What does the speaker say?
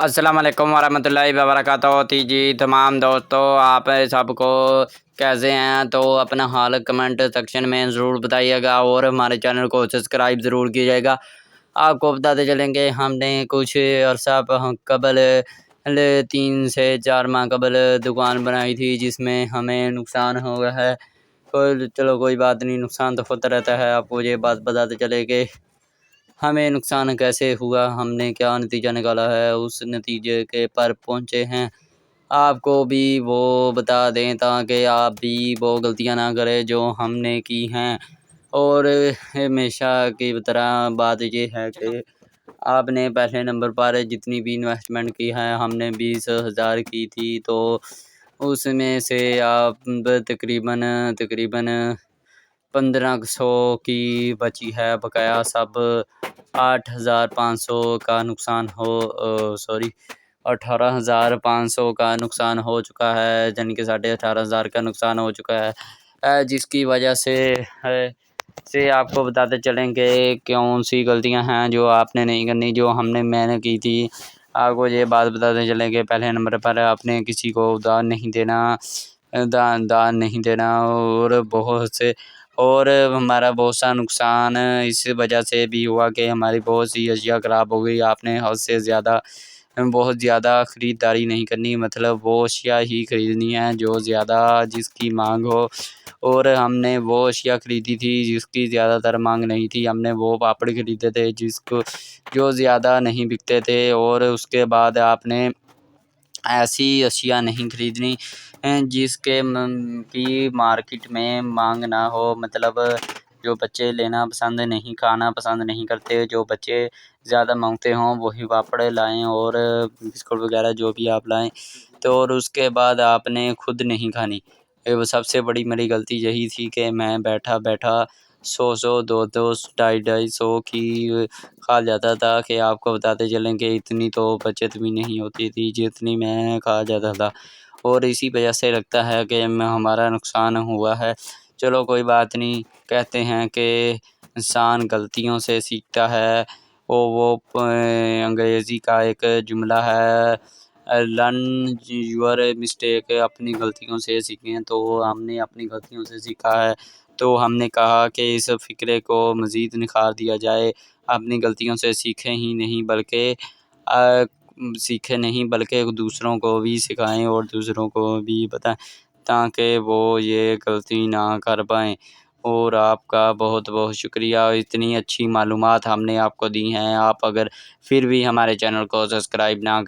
अस्सलाम वालेकुम वरहमतुल्लाहि वबरकातुहू। जी तमाम दोस्तों, आप सबको कैसे हैं? तो अपना हाल कमेंट सेक्शन में ज़रूर बताइएगा और हमारे चैनल को सब्सक्राइब ज़रूर कीजिएगा। आपको बताते चलेंगे, हमने कुछ अरसा कबल 3 से 4 माह कबल दुकान बनाई थी, जिसमें हमें नुकसान हो गया है। चलो कोई बात नहीं, नुकसान तो होता रहता है। आपको ये बात बताते चले कि हमें नुकसान कैसे हुआ, हमने क्या नतीजा निकाला है, उस नतीजे के पर पहुँचे हैं। आपको भी वो बता दें ताकि आप भी वो गलतियाँ ना करें जो हमने की हैं। और हमेशा की तरह बात ये है कि आपने पहले नंबर पर जितनी भी इन्वेस्टमेंट की है, हमने 20,000 की थी, तो उसमें से आप तकरीबन 1500 की बची है बकाया। सब 8,500 का नुकसान सॉरी 18,500 का नुकसान हो चुका है, यानी कि 18,500 का नुकसान हो चुका है। जिसकी वजह से आपको बताते चलेंगे कौन सी गलतियां हैं जो आपने नहीं करनी, जो मैंने की थी। आपको ये बात बताते चलेंगे, पहले नंबर पर आपने किसी को दान नहीं देना, दान नहीं देना। और हमारा बहुत सा नुकसान इस वजह से भी हुआ कि हमारी बहुत सी अशिया ख़राब हो गई। आपने हद से ज़्यादा बहुत ज़्यादा ख़रीदारी नहीं करनी, मतलब वो अशिया ही ख़रीदनी है जो ज़्यादा जिसकी मांग हो। और हमने वो अशिया ख़रीदी थी जिसकी ज़्यादातर मांग नहीं थी। हमने वो पापड़ ख़रीदे थे जो ज़्यादा नहीं बिकते थे। और उसके बाद आपने ऐसी अशिया नहीं ख़रीदनी जिसके की मार्केट में मांग ना हो। मतलब जो बच्चे लेना पसंद नहीं, खाना पसंद नहीं करते, जो बच्चे ज़्यादा मांगते हों वही पापड़ लाएं और बिस्कुट वगैरह जो भी आप लाएं। तो और उसके बाद आपने खुद नहीं खानी। वो सबसे बड़ी मेरी गलती यही थी कि मैं बैठा 100 200 250 की खा जाता था। कि आपको बताते चलें कि इतनी तो बचत भी नहीं होती थी जितनी मैं खा जाता था। और इसी वजह से लगता है कि हमारा नुकसान हुआ है। चलो कोई बात नहीं, कहते हैं कि इंसान गलतियों से सीखता है। वो अंग्रेज़ी का एक जुमला है, लर्न योर मिस्टेक, अपनी गलतियों से सीखें। तो हमने अपनी गलतियों से सीखा है, तो हमने कहा कि इस फ़िक्रे को मज़ीद निखार दिया जाए। अपनी गलतियों से सीखें नहीं बल्कि दूसरों को भी सिखाएं और दूसरों को भी बताएं ताकि वो ये गलती ना कर पाएँ। और आपका बहुत बहुत शुक्रिया, इतनी अच्छी मालूमात हमने आपको दी हैं। आप अगर फिर भी हमारे चैनल को सब्सक्राइब ना